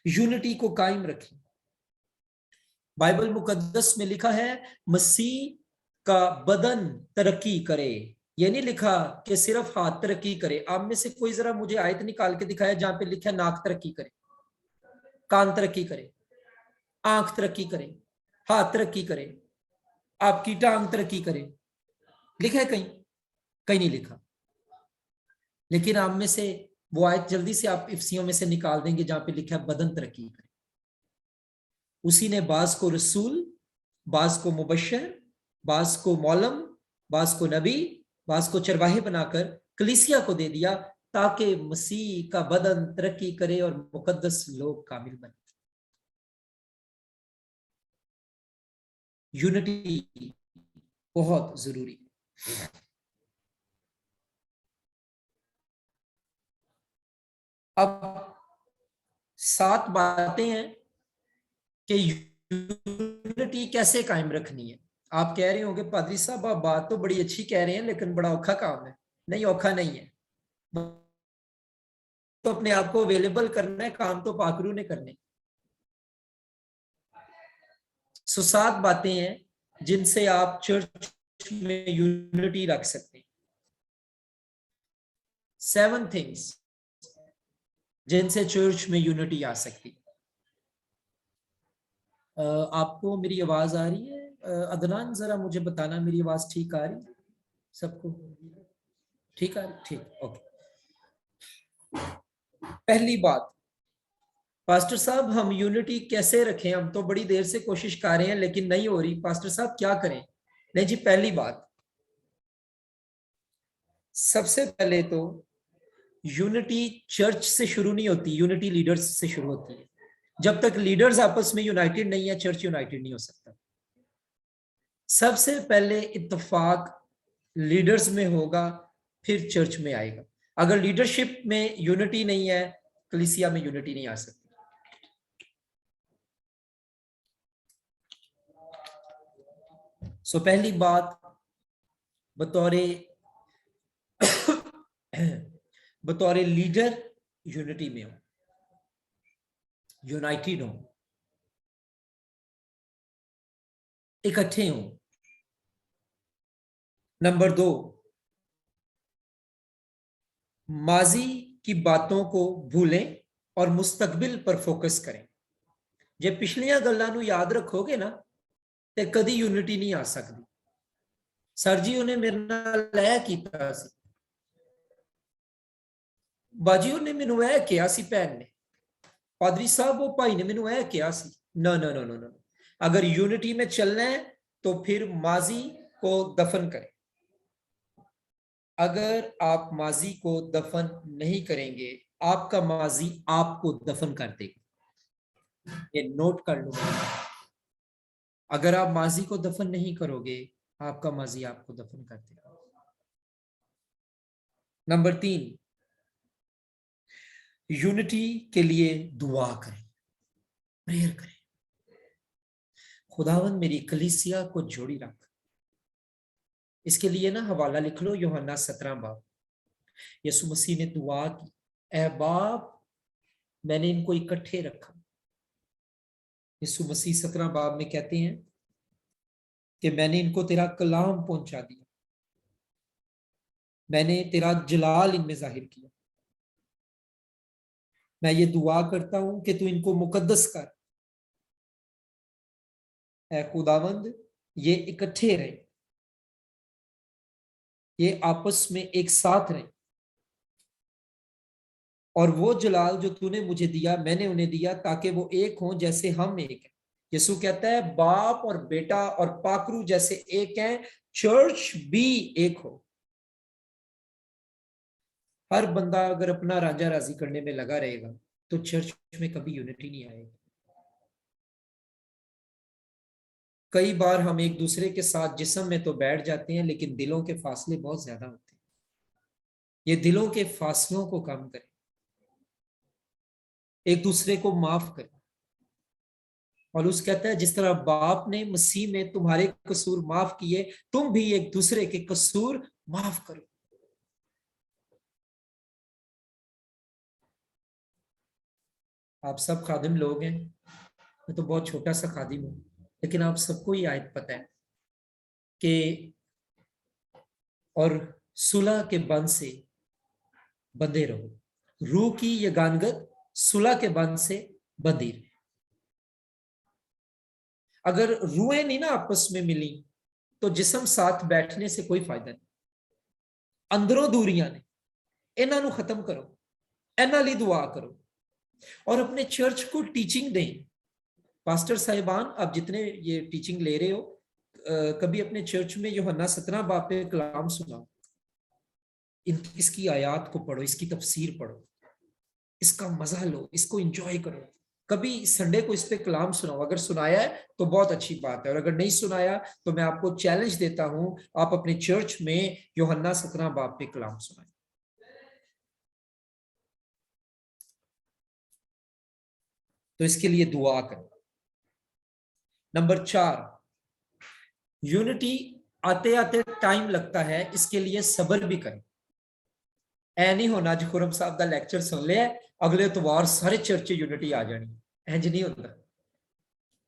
यूनिटी को कायम रखें। बाइबल मुकद्दस में लिखा है मसीह का बदन तरक्की करे, ये नहीं लिखा कि सिर्फ हाथ तरक्की करे। आप में से कोई जरा मुझे आयत निकाल के दिखाया जहां पे लिखा है नाक तरक्की करे, कान तरक्की करे, आंख तरक्की करे, हाथ तरक्की करे, आपकी टांग तरक्की करे? लिखा है कहीं? कहीं नहीं लिखा। लेकिन आप में से वो आयत जल्दी से आप इफ्सियों में से निकाल देंगे जहां पे लिखा है बदन तरक्की करे। उसी ने बाज को रसूल, बाज को मुबश्शिर, बाज को मौलम, बाज को नबी, बाज को चरवाहे बनाकर कलीसिया को दे दिया ताकि मसीह का बदन तरक्की करे और मुकद्दस लोग कामिल बने। यूनिटी बहुत जरूरी है। अब 7 बातें हैं कि यूनिटी कैसे कायम रखनी है। आप कह रहे होंगे पादरी साहब आप बात तो बड़ी अच्छी कह रहे हैं लेकिन बड़ा औखा काम है। नहीं, औखा नहीं है। तो अपने आप को अवेलेबल करना है, काम तो पाकरू ने करने। 7 बातें हैं जिनसे आप चर्च में यूनिटी रख सकते हैं। 7 थिंग्स जिनसे चर्च में यूनिटी आ सकती है। आपको मेरी आवाज आ रही है? अदनान जरा मुझे बताना मेरी आवाज ठीक आ रही है? सबको ठीक आ रही? ठीक, ओके। पहली बात, पास्टर साहब हम यूनिटी कैसे रखें? हम तो बड़ी देर से कोशिश कर रहे हैं लेकिन नहीं हो रही। पास्टर साहब क्या करें? नहीं जी, पहली बात, सबसे पहले तो यूनिटी चर्च से शुरू नहीं होती, यूनिटी लीडर्स से शुरू होती है। जब तक लीडर्स आपस में यूनाइटेड नहीं है, चर्च यूनाइटेड नहीं हो सकता। सबसे पहले इत्तेफाक लीडर्स में होगा, फिर चर्च में आएगा। अगर लीडरशिप में यूनिटी नहीं है, कलीसिया में यूनिटी नहीं आ सकती। पहली बात, बतौरे लीडर यूनिटी में हो, यूनाइटेड हो, इकट्ठे हो। नंबर 2, माजी की बातों को भूलें और मुस्तकबिल पर फोकस करें। जे पिछलियां गल्लां नूं याद रखोगे ना ते कदी यूनिटी नहीं आ सकती। सर जी उन्हें मेरे नाल ऐ कीता सी, बाजी उन्हें मैनू ऐ किया सी, भैन ने, पादरी साहब वो भाई ने मैनू ऐ किया सी। No no no no no. अगर यूनिटी में चलना है तो फिर माजी को दफन करें। अगर आप माजी को दफन नहीं करेंगे, आपका माजी आपको दफन कर देगा। ये नोट कर लो। अगर आप माजी को दफन नहीं करोगे, आपका माजी आपको दफन कर देगा। नंबर 3, यूनिटी के लिए दुआ करें, प्रेयर करें। खुदावंद मेरी कलीसिया को जोड़ी रख। इसके लिए ना हवाला लिख लो, यूहन्ना 17 बाब। यीशु मसीह ने दुआ की, ऐ बाप मैंने इनको इकट्ठे रखा। यीशु मसीह 17 बाब में कहते हैं कि मैंने इनको तेरा कलाम पहुंचा दिया, मैंने तेरा जलाल इनमें जाहिर किया। मैं ये दुआ करता हूं कि तू इनको मुकद्दस कर। ऐ खुदावंद ये इकट्ठे रहे, ये आपस में एक साथ रहे, और वो जलाल जो तूने मुझे दिया मैंने उन्हें दिया ताकि वो एक हों जैसे हम एक हैं। यीशु कहता है बाप और बेटा और पाकरू जैसे एक हैं, चर्च भी एक हो। हर बंदा अगर अपना राजा राजी करने में लगा रहेगा तो चर्च में कभी यूनिटी नहीं आएगी। कई बार हम एक दूसरे के साथ जिस्म में तो बैठ जाते हैं लेकिन दिलों के फासले बहुत ज्यादा होते हैं। ये दिलों के फासलों को कम करें, एक दूसरे को माफ करें। और उस कहता है जिस तरह बाप ने मसीह में तुम्हारे कसूर माफ किए, तुम भी एक दूसरे के कसूर माफ करो। आप सब खादिम लोग हैं, मैं तो बहुत छोटा सा खादिम हूं, लेकिन आप सबको ये आयत पता है कि और सुलह के बंध से बंधे रहो। रूह की ये गानगत सुलह के बंध से बंधी रहे। अगर रूहें नहीं ना आपस में मिली तो जिस्म साथ बैठने से कोई फायदा नहीं। अंदरों दूरियां ने इन्हां नूं खत्म करो, इन्हां लई दुआ करो और अपने चर्च को टीचिंग दें। पास्टर साहिबान, आप जितने ये टीचिंग ले रहे हो, कभी अपने चर्च में यूहन्ना 17 बाब पे कलाम सुनाओ, इसकी आयात को पढ़ो, इसकी तफसीर पढ़ो, इसका मजा लो, इसको एंजॉय करो। कभी संडे को इस पे कलाम सुनाओ। अगर सुनाया है तो बहुत अच्छी बात है, और अगर नहीं सुनाया तो मैं आपको चैलेंज देता हूं, आप अपने चर्च में यूहन्ना 17 बाब पे कलाम सुनाएं। तो इसके लिए दुआ करें। नंबर 4, यूनिटी आते आते टाइम लगता है, इसके लिए सब्र भी करें। ऐ नहीं होना जो खुरम साहब का लेक्चर सुन लिया अगले इतवार सारे चर्च यूनिटी आ जानी, इंज नहीं होता।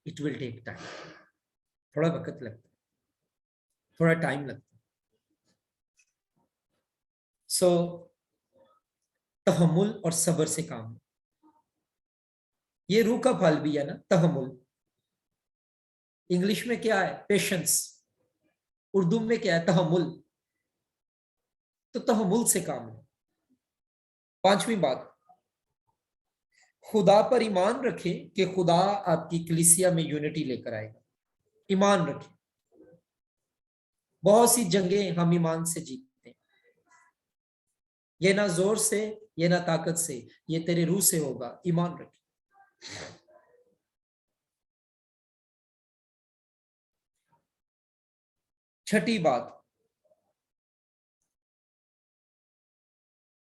इट विल टेक टाइम, थोड़ा वक्त लगता है, थोड़ा टाइम लगता है। सो तहम्मुल और सब्र से काम, ये रूह का फल भी है ना, तहम्मुल। इंग्लिश में क्या है? पेशेंस। उर्दू में क्या है? तहम्मुल। तो तहम्मुल से काम है। 5वीं बात, खुदा पर ईमान रखें कि खुदा आपकी कलीसिया में यूनिटी लेकर आएगा। ईमान रखें। बहुत सी जंगें हम ईमान से जीतते हैं, ये ना जोर से, ये ना ताकत से, ये तेरे रूह से होगा। ईमान रखें। छठी बात,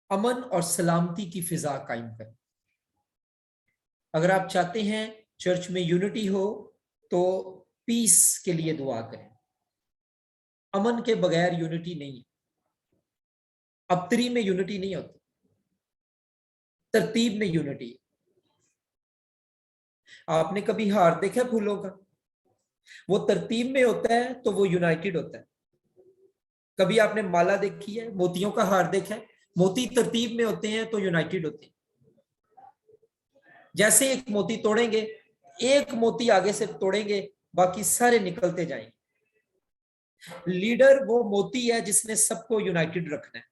अमन और सलामती की फिजा कायम करें। अगर आप चाहते हैं चर्च में यूनिटी हो तो पीस के लिए दुआ करें। अमन के बगैर यूनिटी नहीं है। अबतरी में यूनिटी नहीं होती, तरतीब में यूनिटी है। आपने कभी हार देखा फूलों का? वो तरतीब में होता है तो वो यूनाइटेड होता है। कभी आपने माला देखी है, मोतियों का हार देखा है? मोती तरतीब में होते हैं तो यूनाइटेड होते हैं। जैसे एक मोती तोड़ेंगे, एक मोती आगे से तोड़ेंगे, बाकी सारे निकलते जाएंगे। लीडर वो मोती है जिसने सबको यूनाइटेड रखना है।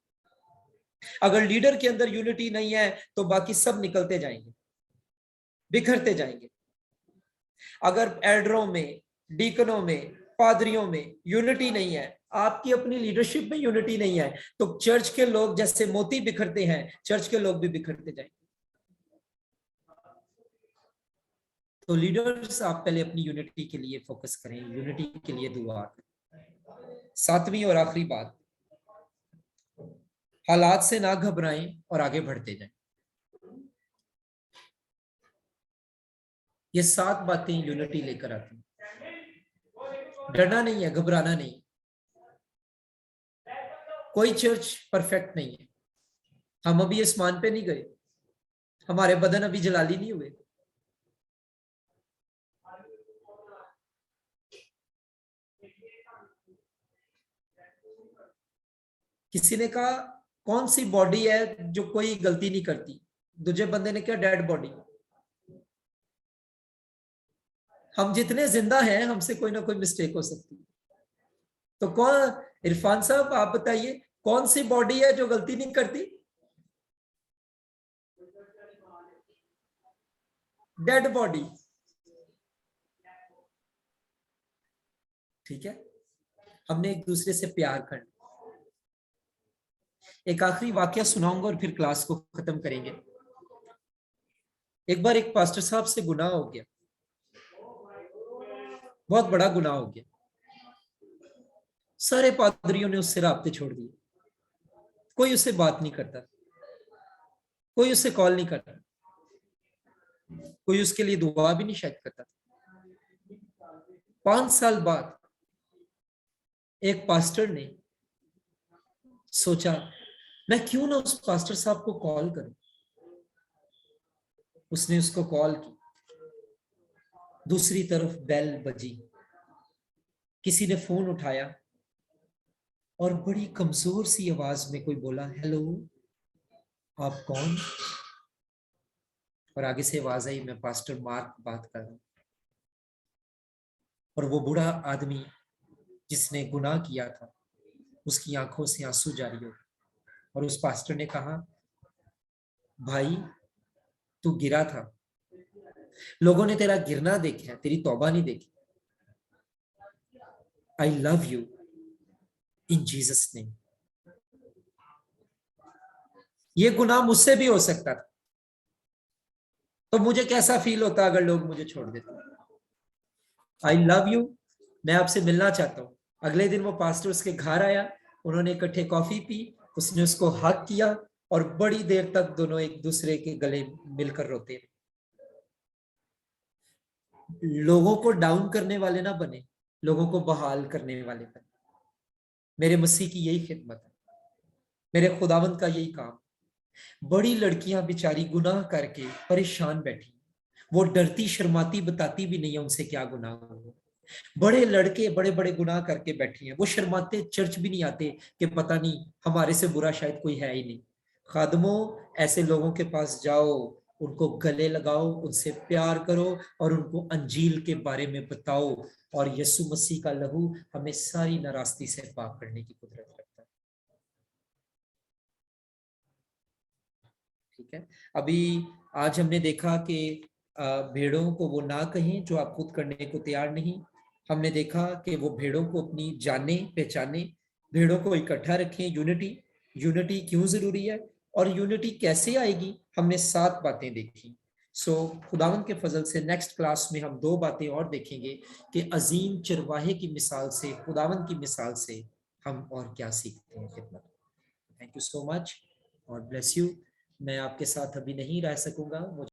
अगर लीडर के अंदर यूनिटी नहीं है तो बाकी सब निकलते जाएंगे, बिखरते जाएंगे। अगर एल्डरों में, डीकनों में, पादरियों में यूनिटी नहीं है, आपकी अपनी लीडरशिप में यूनिटी नहीं है, तो चर्च के लोग जैसे मोती बिखरते हैं, चर्च के लोग भी बिखरते जाएंगे। तो लीडर्स, आप पहले अपनी यूनिटी के लिए फोकस करें, यूनिटी के लिए दुआ करें। 7वीं और आखिरी बात, हालात से ना घबराएं और आगे बढ़ते जाएं। ये 7 बातें यूनिटी लेकर आती हैं। डरना नहीं है, घबराना नहीं। कोई चर्च परफेक्ट नहीं है। हम अभी आसमान पे नहीं गए, हमारे बदन अभी जलाली नहीं हुए। किसी ने कहा कौन सी बॉडी है जो कोई गलती नहीं करती? दूसरे बंदे ने कहा डेड बॉडी। हम जितने जिंदा हैं, हमसे कोई ना कोई मिस्टेक हो सकती है। तो कौन, इरफान साहब आप बताइए, कौन सी बॉडी है जो गलती नहीं करती? Dead body. ठीक है, हमने एक दूसरे से प्यार करना। एक आखिरी वाकया सुनाऊंगा और फिर क्लास को खत्म करेंगे। एक बार एक पास्टर साहब से गुनाह हो गया, बहुत बड़ा गुनाह हो गया। सारे पादरियों ने उससे राब्ते छोड़ दिए, कोई उससे बात नहीं करता, कोई उससे कॉल नहीं करता, कोई उसके लिए दुआ भी नहीं शायद करता। 5 साल बाद एक पास्टर ने सोचा, मैं क्यों ना उस पास्टर साहब को कॉल करूं। उसने उसको कॉल की, दूसरी तरफ बेल बजी, किसी ने फोन उठाया और बड़ी कमजोर सी आवाज में कोई बोला, हेलो, आप कौन? और आगे से आवाज आई, मैं पास्टर मार्क बात कर रहा हूं। और वो बूढ़ा आदमी जिसने गुनाह किया था, उसकी आंखों से आंसू जारी हो, और उस पास्टर ने कहा, भाई तू गिरा था, लोगों ने तेरा गिरना देखा, तेरी तौबा नहीं देखी। I love you in Jesus name. ये गुनाह मुझसे भी हो सकता था, तो मुझे कैसा फील होता अगर लोग मुझे छोड़ देते। आई लव यू, मैं आपसे मिलना चाहता हूँ। अगले दिन वो पास्टर उसके घर आया, उन्होंने इकट्ठे कॉफी पी, उसने उसको हक किया, और बड़ी देर तक दोनों एक दूसरे के गले मिलकर रोते रहे। लोगों को डाउन करने वाले ना बने, लोगों को बहाल करने वाले बने। मेरे मसीह की यही खिदमत है, मेरे खुदावंद का यही काम। बड़ी लड़कियां बेचारी गुनाह करके परेशान बैठी, वो डरती शर्माती बताती भी नहीं है उनसे क्या गुनाह हुआ। बड़े लड़के बड़े बड़े गुनाह करके बैठी हैं, वो शर्माते चर्च भी नहीं आते कि पता नहीं हमारे से बुरा शायद कोई है ही नहीं। खादमों, ऐसे लोगों के पास जाओ, उनको गले लगाओ, उनसे प्यार करो, और उनको अंजील के बारे में बताओ, और यीशु मसीह का लहू हमें सारी नाराजगी से पाक करने की कुदरत रखता है। ठीक है, अभी आज हमने देखा कि भेड़ों को वो ना कहें जो आप खुद करने को तैयार नहीं। हमने देखा कि वो भेड़ों को अपनी जाने पहचाने, भेड़ों को इकट्ठा रखें। यूनिटी क्यों जरूरी है और यूनिटी कैसे आएगी, हमने 7 बातें देखी। सो खुदावंद के फजल से नेक्स्ट क्लास में हम 2 बातें और देखेंगे कि अजीम चरवाहे की मिसाल से, खुदावंद की मिसाल से हम और क्या सीखते हैं खिदमत। Thank you so much, God bless you. मैं आपके साथ अभी नहीं रह सकूंगा, मुझे